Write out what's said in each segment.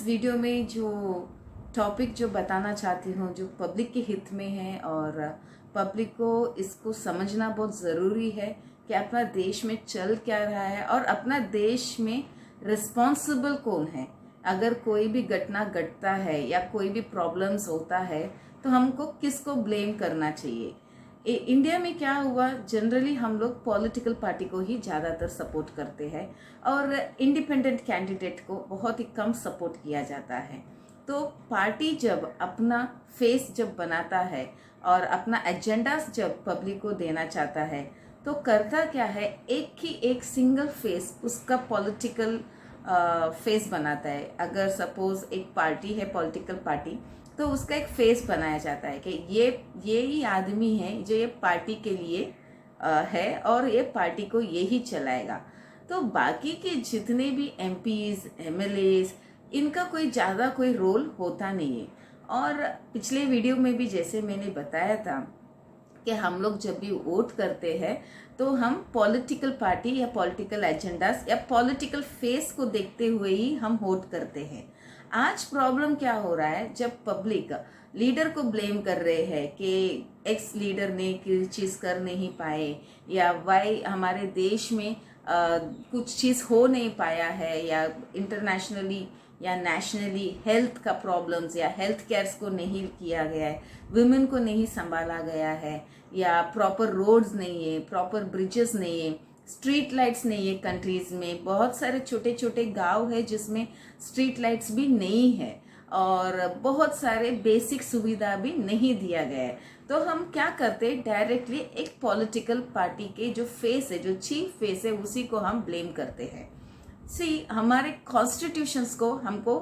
Video में जो topic जो बताना चाहती हूँ जो पब्लिक के हित में है और पब्लिक को इसको समझना बहुत ज़रूरी है कि अपना देश में चल क्या रहा है और अपना देश में रिस्पॉन्सिबल कौन है। अगर कोई भी घटना घटता है या कोई भी प्रॉब्लम्स होता है तो हमको किसको ब्लेम करना चाहिए। इंडिया में क्या हुआ, जनरली हम लोग पॉलिटिकल पार्टी को ही ज़्यादातर सपोर्ट करते हैं और इंडिपेंडेंट कैंडिडेट को बहुत ही कम सपोर्ट किया जाता है। तो पार्टी जब अपना फेस जब बनाता है और अपना एजेंडा जब पब्लिक को देना चाहता है तो करता क्या है, एक ही एक सिंगल फेस उसका पॉलिटिकल फेस बनाता है। अगर सपोज एक पार्टी है, पॉलिटिकल पार्टी, तो उसका एक फेस बनाया जाता है कि ये ही आदमी है जो ये पार्टी के लिए है और ये पार्टी को ये ही चलाएगा। तो बाकी के जितने भी एमपीज, एमएलएज, इनका कोई ज़्यादा कोई रोल होता नहीं है। और पिछले वीडियो में भी जैसे मैंने बताया था कि हम लोग जब भी वोट करते हैं तो हम पॉलिटिकल पार्टी या पॉलिटिकल एजेंडास या पॉलिटिकल फेस को देखते हुए ही हम वोट करते हैं। आज प्रॉब्लम क्या हो रहा है, जब पब्लिक लीडर को ब्लेम कर रहे हैं कि एक्स लीडर ने कोई चीज़ कर नहीं पाए या वाई हमारे देश में कुछ चीज़ हो नहीं पाया है या इंटरनेशनली या नेशनली हेल्थ का प्रॉब्लम्स या हेल्थ केयर्स को नहीं किया गया है, वुमेन को नहीं संभाला गया है या प्रॉपर रोड्स नहीं है, प्रॉपर ब्रिजेस नहीं है, स्ट्रीट लाइट्स नहीं है। कंट्रीज में बहुत सारे छोटे छोटे गांव है जिसमें स्ट्रीट लाइट्स भी नहीं है और बहुत सारे बेसिक सुविधा भी नहीं दिया गया है। तो हम क्या करते हैं, डायरेक्टली एक पॉलिटिकल पार्टी के जो फेस है, जो चीफ फेस है, उसी को हम ब्लेम करते हैं। हमारे कॉन्स्टिट्यूशंस को हमको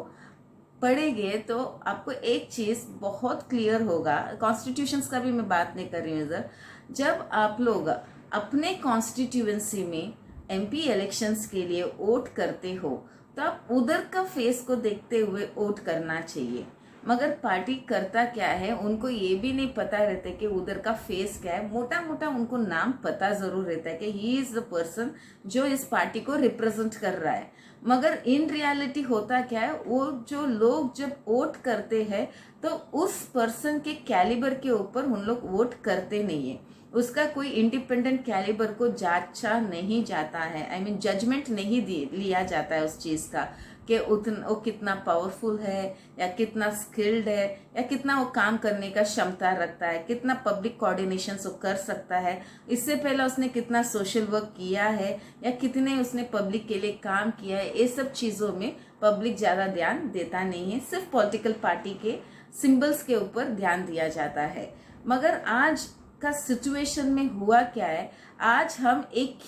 पढ़ेंगे तो आपको एक चीज बहुत क्लियर होगा। कॉन्स्टिट्यूशंस का भी मैं बात नहीं कर रही हूँ इधर। जब आप लोग अपने कॉन्स्टिट्यूएंसी में एमपी इलेक्शंस के लिए वोट करते हो तो आप उधर का फेस को देखते हुए वोट करना चाहिए। मगर पार्टी करता क्या है, उनको ये भी नहीं पता रहता कि उधर का फेस क्या है। मोटा मोटा उनको नाम पता जरूर रहता है कि ही इज द पर्सन जो इस पार्टी को रिप्रेजेंट कर रहा है। मगर इन रियलिटी होता क्या है, वो जो लोग जब वोट करते हैं तो उस पर्सन के कैलिबर के ऊपर उन लोग वोट करते नहीं है। उसका कोई इंडिपेंडेंट कैलिबर को जांचा नहीं जाता है, आई मीन जजमेंट नहीं लिया जाता है उस चीज़ का कि वो कितना पावरफुल है या कितना स्किल्ड है या कितना वो काम करने का क्षमता रखता है, कितना पब्लिक कोऑर्डिनेशन वो कर सकता है, इससे पहले उसने कितना सोशल वर्क किया है या कितने उसने पब्लिक के लिए काम किया है। ये सब चीज़ों में पब्लिक ज़्यादा ध्यान देता नहीं है, सिर्फ पॉलिटिकल पार्टी के सिंबल्स के ऊपर ध्यान दिया जाता है। मगर आज का सिचुएशन में हुआ क्या है, आज हम एक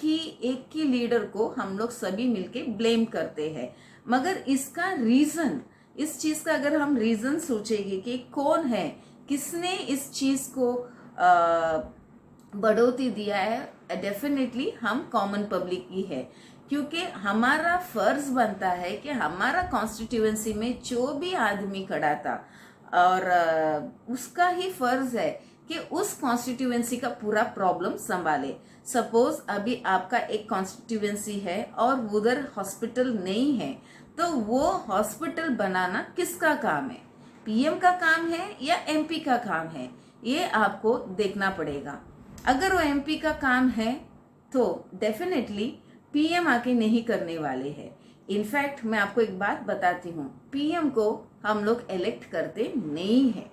ही लीडर को हम लोग सभी मिलके ब्लेम करते हैं। मगर इसका रीजन, इस चीज का अगर हम रीजन सोचेंगे कि कौन है, किसने इस चीज को बढ़ोतरी दिया है, डेफिनेटली हम कॉमन पब्लिक ही है। क्योंकि हमारा फर्ज बनता है कि हमारा कॉन्स्टिट्यूएंसी में जो भी आदमी खड़ा था और उसका ही फर्ज है कि उस कॉन्स्टिट्यूएंसी का पूरा प्रॉब्लम संभाले। सपोज अभी आपका एक कॉन्स्टिट्यूएंसी है और उधर हॉस्पिटल नहीं है, तो वो हॉस्पिटल बनाना किसका काम है, पीएम का काम है या एमपी का काम है, ये आपको देखना पड़ेगा। अगर वो एमपी का काम है तो डेफिनेटली पीएम आके नहीं करने वाले हैं। इनफैक्ट मैं आपको एक बात बताती हूँ, पीएम को हम लोग इलेक्ट करते नहीं है,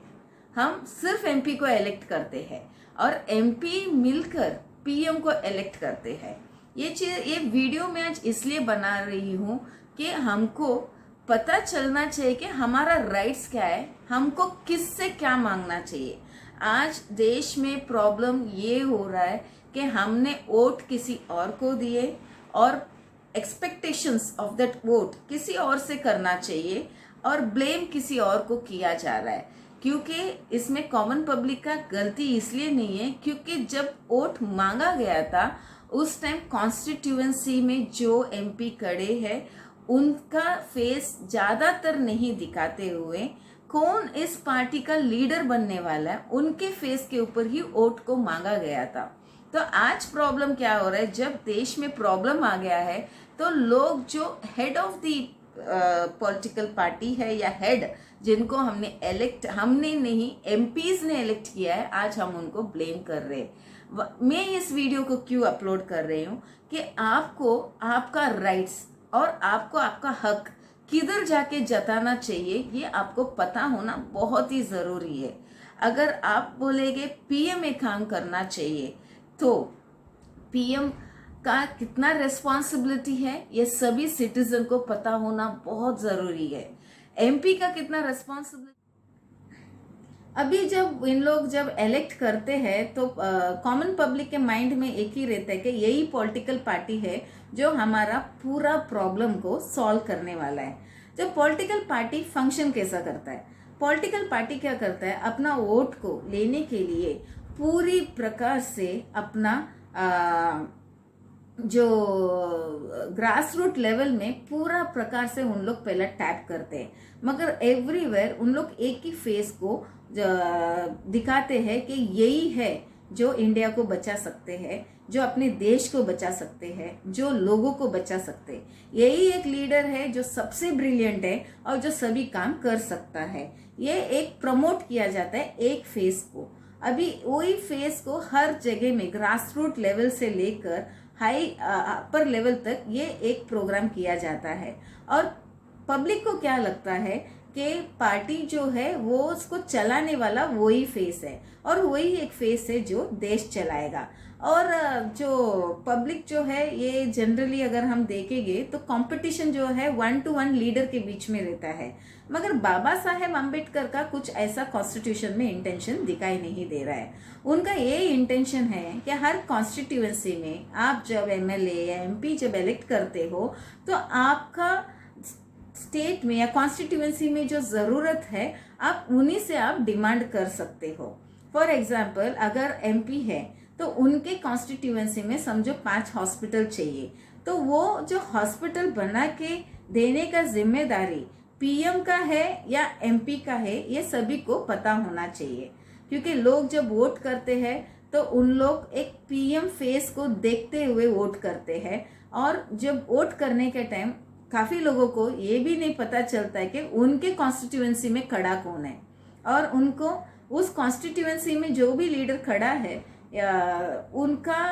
हम सिर्फ एमपी को इलेक्ट करते हैं और एमपी मिलकर पीएम को इलेक्ट करते हैं। ये वीडियो मैं आज इसलिए बना रही हूँ कि हमको पता चलना चाहिए कि हमारा राइट्स क्या है, हमको किससे क्या मांगना चाहिए। आज देश में प्रॉब्लम ये हो रहा है कि हमने वोट किसी और को दिए और एक्सपेक्टेशंस ऑफ दैट वोट किसी और से करना चाहिए और ब्लेम किसी और को किया जा रहा है। क्योंकि इसमें कॉमन पब्लिक का गलती इसलिए नहीं है क्योंकि जब वोट मांगा गया था उस टाइम कॉन्स्टिट्यूएंसी में जो एमपी खड़े हैं उनका फेस ज़्यादातर नहीं दिखाते हुए कौन इस पार्टी का लीडर बनने वाला है, उनके फेस के ऊपर ही वोट को मांगा गया था। तो आज प्रॉब्लम क्या हो रहा है, जब देश में प्रॉब्लम आ गया है तो लोग जो head of the political party है या हेड जिनको हमने नहीं एमपीज ने इलेक्ट किया है, आज हम उनको ब्लेम कर रहे हैं। मैं इस वीडियो को क्यों अपलोड कर रही हूँ कि आपको आपका राइट्स और आपको आपका हक किधर जाके जताना चाहिए ये आपको पता होना बहुत ही ज़रूरी है। अगर आप बोलेंगे पीएम में काम करना चाहिए तो पीएम का कितना रिस्पॉन्सिबिलिटी है ये सभी सिटीजन को पता होना बहुत ज़रूरी है। एमपी का कितना रिस्पॉन्सिबिलिटी, अभी जब इलेक्ट करते हैं तो कॉमन पब्लिक के माइंड में एक ही रहता है कि यही पॉलिटिकल पार्टी है जो हमारा पूरा प्रॉब्लम को सॉल्व करने वाला है। जब पॉलिटिकल पार्टी फंक्शन कैसा करता है, पॉलिटिकल पार्टी क्या करता है, अपना वोट को लेने के लिए पूरी प्रकार से अपना जो ग्रास रूट लेवल में पूरा प्रकार से उन लोग पहले टैप करते हैं, मगर एवरीवेयर उन लोग एक ही फेस को दिखाते हैं कि यही है जो इंडिया को बचा सकते हैं, जो अपने देश को बचा सकते हैं, जो लोगों को बचा सकते हैं। यही एक लीडर है जो सबसे ब्रिलियंट है और जो सभी काम कर सकता है। ये एक प्रमोट किया जाता है एक फेस को। अभी वही फेस को हर जगह में ग्रास रूट लेवल से लेकर हाई अपर लेवल तक ये एक प्रोग्राम किया जाता है। और पब्लिक को क्या लगता है कि पार्टी जो है वो उसको चलाने वाला वही फेस है और वही एक फेस है जो देश चलाएगा। और जो पब्लिक जो है ये जनरली अगर हम देखेंगे तो कंपटीशन जो है 1 to 1 लीडर के बीच में रहता है, मगर बाबा साहेब अम्बेडकर का कुछ ऐसा कॉन्स्टिट्यूशन में इंटेंशन दिखाई नहीं दे रहा है। उनका ये इंटेंशन है कि हर कॉन्स्टिट्यूएंसी में आप जब एमएलए या एमपी जब इलेक्ट करते हो तो आपका स्टेट में या कॉन्स्टिट्यूएंसी में जो ज़रूरत है आप उन्हीं से आप डिमांड कर सकते हो। फॉर एग्जाम्पल अगर एमपी है तो उनके कॉन्स्टिट्यूएंसी में समझो 5 हॉस्पिटल चाहिए, तो वो जो हॉस्पिटल बना के देने का जिम्मेदारी पीएम का है या एमपी का है ये सभी को पता होना चाहिए। क्योंकि लोग जब वोट करते हैं तो उन लोग एक पीएम फेस को देखते हुए वोट करते हैं, और जब वोट करने के टाइम काफ़ी लोगों को ये भी नहीं पता चलता है कि उनके कॉन्स्टिट्यूएंसी में खड़ा कौन है, और उनको उस कॉन्स्टिट्यूएंसी में जो भी लीडर खड़ा है उनका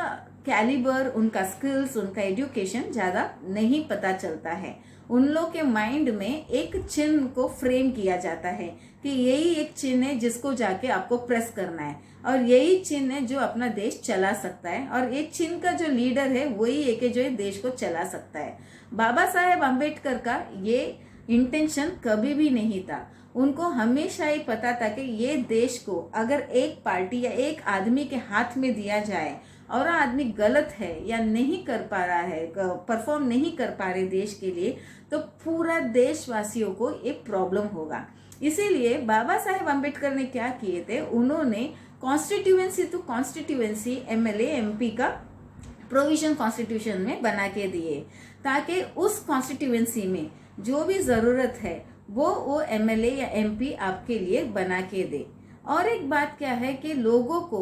कैलिबर, उनका स्किल्स, उनका एजुकेशन ज़्यादा नहीं पता चलता है। उन लोग के माइंड में एक चिन्ह को फ्रेम किया जाता है कि यही एक चिन्ह है जिसको जाके आपको प्रेस करना है, और यही चिन्ह है जो अपना देश चला सकता है, और एक चिन्ह का जो लीडर है वही एक है जो देश को चला सकता है। बाबा साहेब अम्बेडकर का ये इंटेंशन कभी भी नहीं था। उनको हमेशा ही पता था कि ये देश को अगर एक पार्टी या एक आदमी के हाथ में दिया जाए और आदमी गलत है या नहीं कर पा रहा है, परफॉर्म नहीं कर पा रहे देश के लिए, तो पूरा देशवासियों को एक प्रॉब्लम होगा। इसीलिए बाबा साहेब अम्बेडकर ने क्या किए थे, उन्होंने constituency to constituency MLA MP का प्रोविजन कॉन्स्टिट्यूशन में बना के दिए, ताकि उस कॉन्स्टिट्यूएंसी में जो भी ज़रूरत है वो एमएलए या एमपी आपके लिए बना के दे। और एक बात क्या है कि लोगों को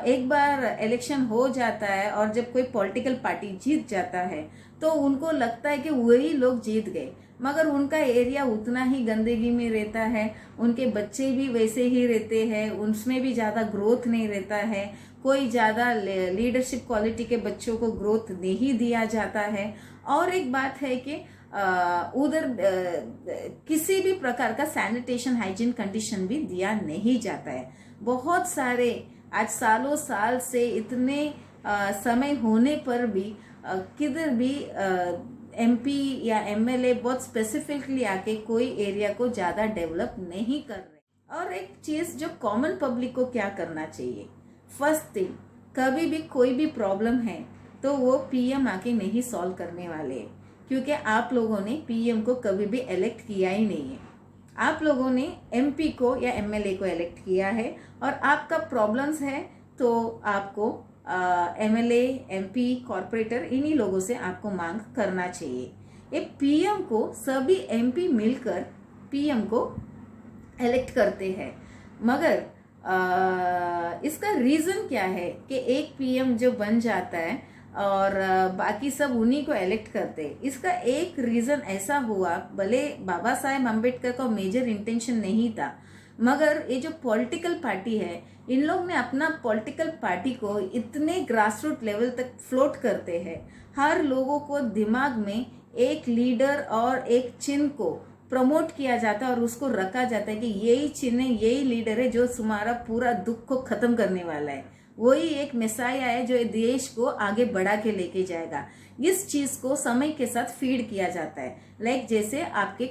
एक बार इलेक्शन हो जाता है और जब कोई पॉलिटिकल पार्टी जीत जाता है तो उनको लगता है कि वही लोग जीत गए, मगर उनका एरिया उतना ही गंदगी में रहता है, उनके बच्चे भी वैसे ही रहते हैं, उनमें भी ज़्यादा ग्रोथ नहीं रहता है, कोई ज़्यादा लीडरशिप क्वालिटी के बच्चों को ग्रोथ नहीं दिया जाता है। और एक बात है कि उधर किसी भी प्रकार का सैनिटेशन हाइजीन कंडीशन भी दिया नहीं जाता है। बहुत सारे आज सालों साल से इतने समय होने पर भी किधर भी एमपी या एमएलए बहुत स्पेसिफिकली आके कोई एरिया को ज़्यादा डेवलप नहीं कर रहे। और एक चीज़ जो कॉमन पब्लिक को क्या करना चाहिए, फर्स्ट थिंग, कभी भी कोई भी प्रॉब्लम है तो वो पीएम आके नहीं सॉल्व करने वाले, क्योंकि आप लोगों ने पीएम को कभी भी इलेक्ट किया ही नहीं है। आप लोगों ने एमपी को या एमएलए को इलेक्ट किया है, और आपका प्रॉब्लम्स है तो आपको एमएलए, एमपी, कॉरपोरेटर इन्हीं लोगों से आपको मांग करना चाहिए। ये पीएम को सभी एमपी मिलकर पीएम को इलेक्ट करते हैं, मगर इसका रीज़न क्या है कि एक पीएम जो बन जाता है और बाकी सब उन्हीं को इलेक्ट करते। इसका एक रीज़न ऐसा हुआ, भले बाबा साहेब अम्बेडकर का मेजर इंटेंशन नहीं था, मगर ये जो पॉलिटिकल पार्टी है, इन लोग ने अपना पॉलिटिकल पार्टी को इतने ग्रास रूट लेवल तक फ्लोट करते हैं, हर लोगों को दिमाग में एक लीडर और एक चिन्ह को प्रमोट किया जाता है और उसको रखा जाता है कि यही चिन्ह है, यही लीडर है जो तुम्हारा पूरा दुख को खत्म करने वाला है, वही एक मेसाया है जो देश को आगे बढ़ा के लेके जाएगा। इस चीज को समय के साथ फीड किया जाता है, लाइक जैसे आपके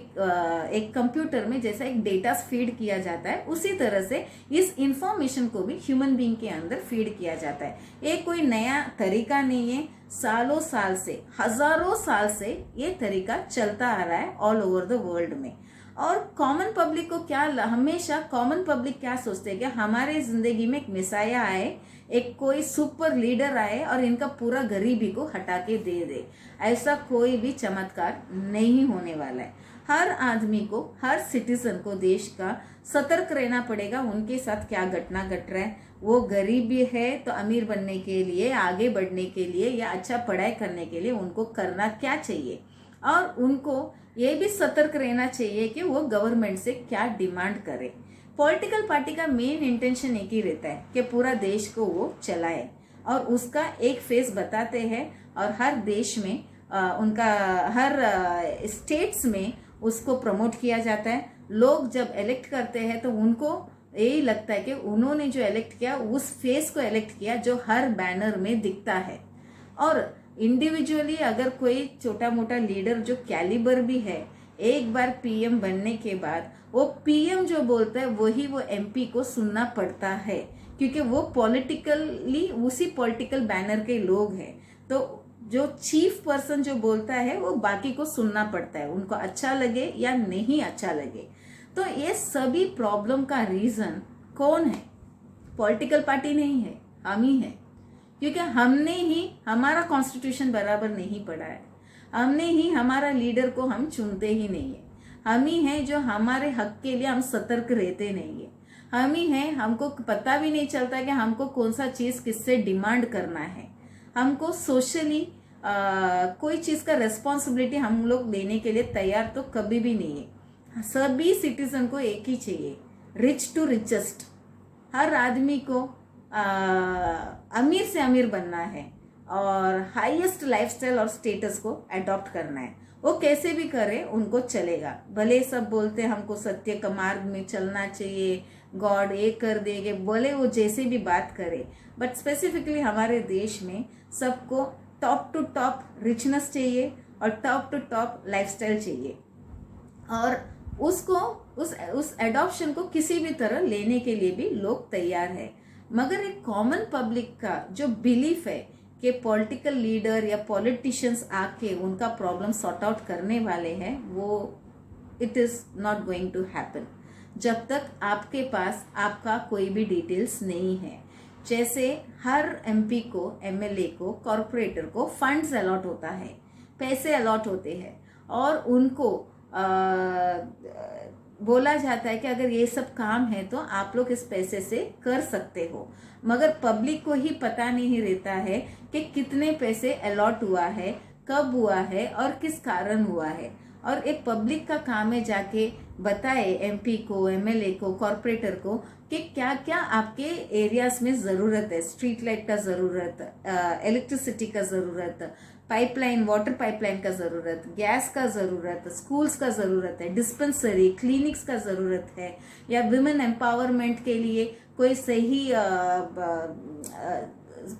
एक कंप्यूटर में जैसा एक डेटा फीड किया जाता है, उसी तरह से इस इंफॉर्मेशन को भी ह्यूमन बीइंग के अंदर फीड किया जाता है। ये कोई नया तरीका नहीं है, सालों साल से, हजारों साल से ये तरीका चलता आ रहा है ऑल ओवर द वर्ल्ड में। और कॉमन पब्लिक को क्या, हमेशा कॉमन पब्लिक क्या सोचते हैं कि हमारे जिंदगी में एक मिसाया आए, एक कोई सुपर लीडर आए और इनका पूरा गरीबी को हटा के दे दे। ऐसा कोई भी चमत्कार नहीं होने वाला है। हर आदमी को, हर सिटीजन को देश का सतर्क रहना पड़ेगा उनके साथ क्या घटना घट रहा है। वो गरीब भी है तो अमीर बनने के लिए, आगे बढ़ने के लिए या अच्छा पढ़ाई करने के लिए उनको करना क्या चाहिए, और उनको ये भी सतर्क रहना चाहिए कि वो गवर्नमेंट से क्या डिमांड करे। पॉलिटिकल पार्टी का मेन इंटेंशन एक ही रहता है कि पूरा देश को वो चलाए, और उसका एक फेस बताते हैं, और हर देश में उनका हर स्टेट्स में उसको प्रमोट किया जाता है। लोग जब इलेक्ट करते हैं तो उनको यही लगता है कि उन्होंने जो इलेक्ट किया उस फेस को इलेक्ट किया जो हर बैनर में दिखता है। और इंडिविजुअली अगर कोई छोटा मोटा लीडर जो कैलिबर भी है, एक बार पीएम बनने के बाद वो पीएम जो बोलता है वही वो एमपी को सुनना पड़ता है, क्योंकि वो पॉलिटिकली उसी पॉलिटिकल बैनर के लोग हैं। तो जो चीफ पर्सन जो बोलता है वो बाकी को सुनना पड़ता है, उनको अच्छा लगे या नहीं अच्छा लगे। तो ये सभी प्रॉब्लम का रीजन कौन है? पॉलिटिकल पार्टी नहीं है, हम ही है, क्योंकि हमने ही हमारा कॉन्स्टिट्यूशन बराबर नहीं पढ़ा है, हमने ही हमारा लीडर को हम चुनते ही नहीं है, हम ही हैं जो हमारे हक के लिए हम सतर्क रहते नहीं है, हम ही हैं, हमको पता भी नहीं चलता कि हमको कौन सा चीज़ किससे डिमांड करना है। हमको सोशली कोई चीज़ का रेस्पॉन्सिबिलिटी हम लोग लेने के लिए तैयार तो कभी भी नहीं है। सभी सिटीजन को एक ही चाहिए, रिच टू रिचेस्ट। हर आदमी को अमीर से अमीर बनना है और हाईएस्ट लाइफस्टाइल और स्टेटस को अडॉप्ट करना है। वो कैसे भी करे उनको चलेगा, भले सब बोलते हैं हमको सत्य का मार्ग में चलना चाहिए, गॉड ये कर देंगे, बोले वो जैसे भी बात करे, बट स्पेसिफिकली हमारे देश में सबको टॉप टू टॉप रिचनेस चाहिए और टॉप टू टॉप लाइफस्टाइल चाहिए, और उसको उस एडॉप्शन को किसी भी तरह लेने के लिए भी लोग तैयार है। मगर एक कॉमन पब्लिक का जो बिलीफ है कि पॉलिटिकल लीडर या पॉलिटिशियंस आके उनका प्रॉब्लम सॉर्ट आउट करने वाले हैं, वो it is not going to happen जब तक आपके पास आपका कोई भी डिटेल्स नहीं है। जैसे हर एमपी को, एमएलए को, कॉरपोरेटर को फंड्स अलॉट होता है, पैसे अलॉट होते हैं, और उनको बोला जाता है कि अगर ये सब काम है तो आप लोग इस पैसे से कर सकते हो। मगर पब्लिक को ही पता नहीं रहता है कि कितने पैसे अलॉट हुआ है, कब हुआ है और किस कारण हुआ है। और एक पब्लिक का काम है जाके बताए एमपी को, एमएलए को, कॉरपोरेटर को कि क्या क्या आपके एरियाज में ज़रूरत है। स्ट्रीट लाइट का ज़रूरत, इलेक्ट्रिसिटी का ज़रूरत, पाइपलाइन, वाटर पाइपलाइन का ज़रूरत, गैस का ज़रूरत, स्कूल्स का ज़रूरत है, डिस्पेंसरी, क्लिनिक्स का ज़रूरत है, या विमेन एम्पावरमेंट के लिए कोई सही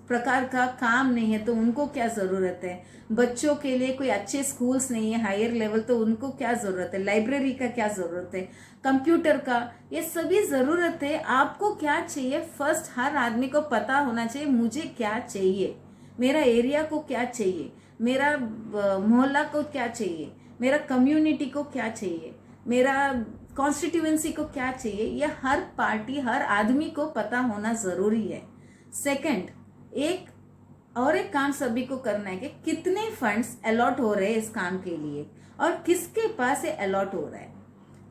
प्रकार का काम नहीं है तो उनको क्या ज़रूरत है, बच्चों के लिए कोई अच्छे स्कूल्स नहीं है हायर लेवल तो उनको क्या ज़रूरत है, लाइब्रेरी का क्या ज़रूरत है, कंप्यूटर का, ये सभी ज़रूरत है। आपको क्या चाहिए फर्स्ट हर आदमी को पता होना चाहिए, मुझे क्या चाहिए, मेरा एरिया को क्या चाहिए, मेरा मोहल्ला को क्या चाहिए, मेरा कम्युनिटी को क्या चाहिए, मेरा कॉन्स्टिट्यूएंसी को क्या चाहिए, यह हर पार्टी, हर आदमी को पता होना ज़रूरी है। सेकंड, एक काम सभी को करना है कि कितने फंड्स अलॉट हो रहे हैं इस काम के लिए और किसके पास ये अलॉट हो रहा है।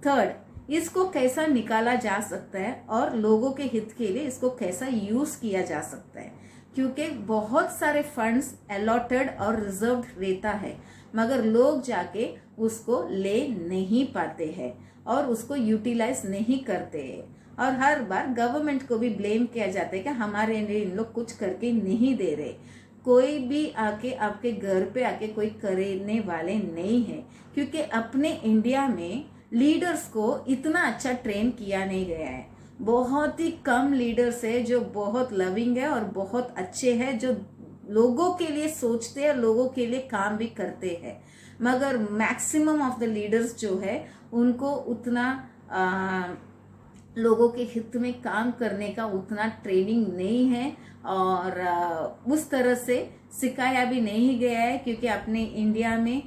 थर्ड, इसको कैसा निकाला जा सकता है और लोगों के हित के लिए इसको कैसा यूज किया जा सकता है। क्योंकि बहुत सारे फंड्स अलॉटेड और रिजर्व्ड रहता है, मगर लोग जाके उसको ले नहीं पाते हैं और उसको यूटिलाइज नहीं करते हैं। और हर बार गवर्नमेंट को भी ब्लेम किया जाता है कि हमारे लिए इन लोग कुछ करके नहीं दे रहे। कोई भी आके आपके घर पे आके कोई करने वाले नहीं है, क्योंकि अपने इंडिया में लीडर्स को इतना अच्छा ट्रेन किया नहीं गया है। बहुत ही कम लीडर्स है जो बहुत लविंग है और बहुत अच्छे हैं, जो लोगों के लिए सोचते हैं, लोगों के लिए काम भी करते हैं। मगर मैक्सिमम ऑफ द लीडर्स जो है उनको उतना लोगों के हित में काम करने का उतना ट्रेनिंग नहीं है और उस तरह से सिखाया भी नहीं गया है, क्योंकि अपने इंडिया में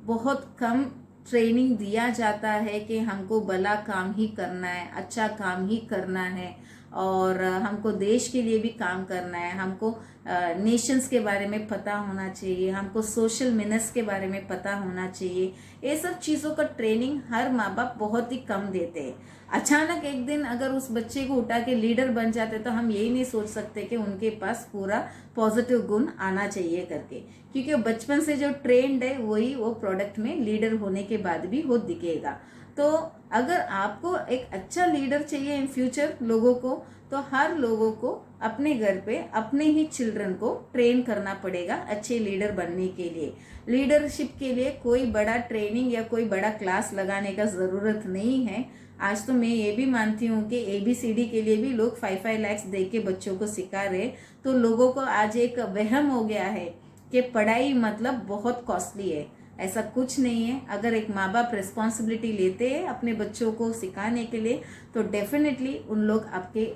बहुत कम ट्रेनिंग दिया जाता है कि हमको भला काम ही करना है, अच्छा काम ही करना है और हमको देश के लिए भी काम करना है, हमको नेशंस के बारे में पता होना चाहिए, हमको सोशल मिनट्स के बारे में पता होना चाहिए। ये सब चीज़ों का ट्रेनिंग हर माँ बाप बहुत ही कम देते हैं। अचानक एक दिन अगर उस बच्चे को उठा के लीडर बन जाते तो हम यही नहीं सोच सकते कि उनके पास पूरा पॉजिटिव गुण आना चाहिए करके, क्योंकि बचपन से जो ट्रेंड है वही वो प्रोडक्ट में लीडर होने के बाद भी हो दिखेगा। तो अगर आपको एक अच्छा लीडर चाहिए इन फ्यूचर लोगों को, तो हर लोगों को अपने घर पे अपने ही चिल्ड्रन को ट्रेन करना पड़ेगा अच्छे लीडर बनने के लिए। लीडरशिप के लिए कोई बड़ा ट्रेनिंग या कोई बड़ा क्लास लगाने का ज़रूरत नहीं है। आज तो मैं ये भी मानती हूँ कि ABCD के लिए भी लोग 5-5 लाख दे के बच्चों को सिखा रहे। तो लोगों को आज एक वहम हो गया है कि पढ़ाई मतलब बहुत कॉस्टली है। ऐसा कुछ नहीं है। अगर एक माँ बाप रिस्पॉन्सिबिलिटी लेते हैं अपने बच्चों को सिखाने के लिए, तो डेफिनेटली उन लोग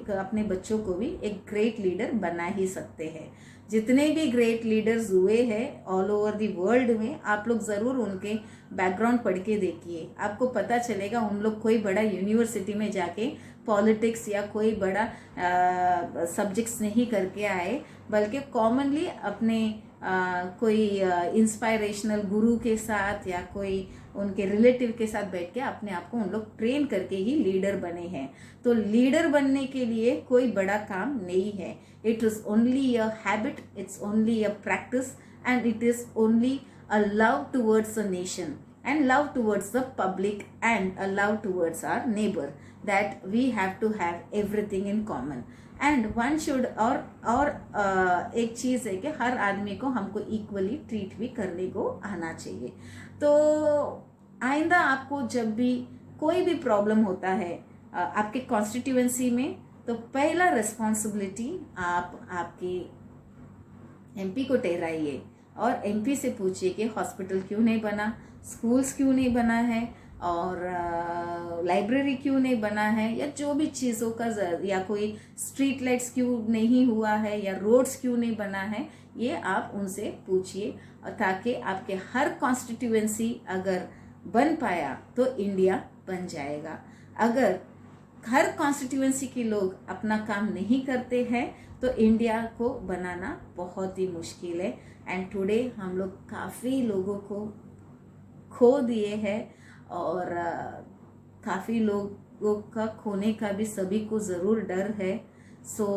अपने बच्चों को भी एक ग्रेट लीडर बना ही सकते हैं। जितने भी ग्रेट लीडर्स हुए हैं ऑल ओवर द वर्ल्ड में, आप लोग ज़रूर उनके बैकग्राउंड पढ़ के देखिए, आपको पता चलेगा उन लोग कोई बड़ा यूनिवर्सिटी में जाके पॉलिटिक्स या कोई बड़ा सब्जेक्ट्स नहीं करके आए, बल्कि कॉमनली अपने कोई इंस्पायरेशनल गुरु के साथ या कोई उनके रिलेटिव के साथ बैठ के अपने आप को उन लोग ट्रेन करके ही लीडर बने हैं। तो लीडर बनने के लिए कोई बड़ा काम नहीं है। It is only a habit, it's only a practice and it is only a love towards a nation and love towards the public and a love towards our neighbor, that we have to have everything in common and one should और एक चीज़ है कि हर आदमी को हमको equally treat भी करने को आना चाहिए। तो आइंदा आपको जब भी कोई भी प्रॉब्लम होता है आपके कॉन्स्टिट्यूएंसी में, तो पहला रिस्पॉन्सिबिलिटी आप आपकी MP को ठहराइए और MP से पूछिए कि हॉस्पिटल क्यों नहीं बना, स्कूल्स क्यों नहीं बना है और लाइब्रेरी क्यों नहीं बना है, या जो भी चीज़ों का या कोई स्ट्रीट लाइट्स क्यों नहीं हुआ है या रोड्स क्यों नहीं बना है, ये आप उनसे पूछिए, ताकि आपके हर कॉन्स्टिट्यूएंसी अगर बन पाया तो इंडिया बन जाएगा। अगर हर कॉन्स्टिट्यूएंसी के लोग अपना काम नहीं करते हैं तो इंडिया को बनाना बहुत ही मुश्किल है। एंड टुडे हम लोग काफ़ी लोगों को खो दिए हैं और काफ़ी लोगों का खोने का भी सभी को ज़रूर डर है। सो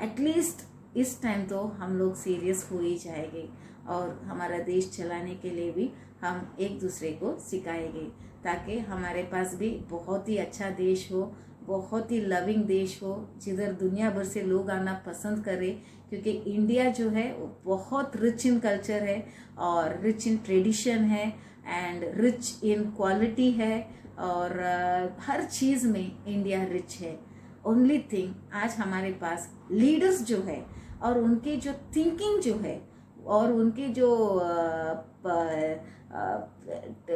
एटलीस्ट इस टाइम तो हम लोग सीरियस हो ही जाएंगे और हमारा देश चलाने के लिए भी हम एक दूसरे को सिखाएंगे, ताकि हमारे पास भी बहुत ही अच्छा देश हो, बहुत ही लविंग देश हो, जिधर दुनिया भर से लोग आना पसंद करें। क्योंकि इंडिया जो है वो बहुत रिच इन कल्चर है और रिच इन ट्रेडिशन है एंड रिच इन क्वालिटी है और हर चीज़ में इंडिया रिच है। ओनली थिंग आज हमारे पास लीडर्स जो है और उनके जो थिंकिंग जो है और उनके जो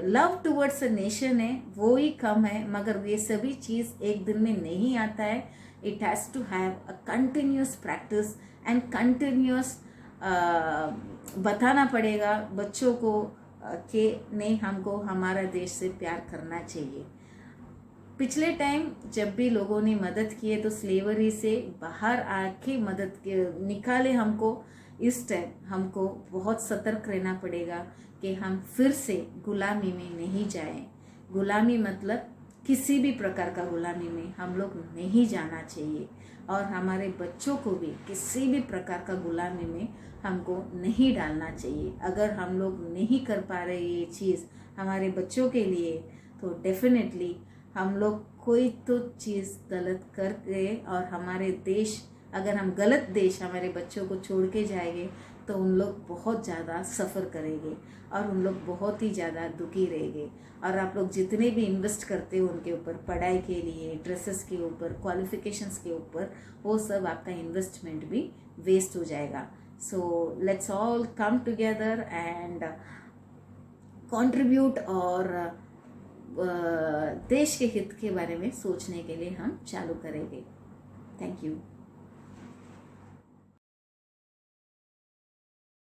लव टुवर्ड्स अ नेशन है वो ही कम है। मगर ये सभी चीज़ एक दिन में नहीं आता है। It has to have a continuous practice and continuous बताना पड़ेगा बच्चों को कि नहीं, हमको हमारा देश से प्यार करना चाहिए। पिछले टाइम जब भी लोगों ने मदद किए तो स्लेवरी से बाहर आके मदद निकाले हमको। इस टाइम हमको बहुत सतर्क रहना पड़ेगा कि हम फिर से गुलामी में नहीं जाएं। गुलामी मतलब किसी भी प्रकार का गुलामी में हम लोग नहीं जाना चाहिए, और हमारे बच्चों को भी किसी भी प्रकार का गुलामी में हमको नहीं डालना चाहिए। अगर हम लोग नहीं कर पा रहे ये चीज़ हमारे बच्चों के लिए, तो डेफिनेटली हम लोग कोई तो चीज़ गलत कर गए, और हमारे देश, अगर हम गलत देश हमारे बच्चों को छोड़ के जाएंगे तो उन लोग बहुत ज़्यादा सफ़र करेंगे और उन लोग बहुत ही ज़्यादा दुखी रहेंगे। और आप लोग जितने भी इन्वेस्ट करते हो उनके ऊपर, पढ़ाई के लिए, ड्रेसेस के ऊपर, क्वालिफिकेशंस के ऊपर, वो सब आपका इन्वेस्टमेंट भी वेस्ट हो जाएगा। So let's all come together and contribute, और देश के हित के बारे में सोचने के लिए हम चालू करेंगे। Thank you.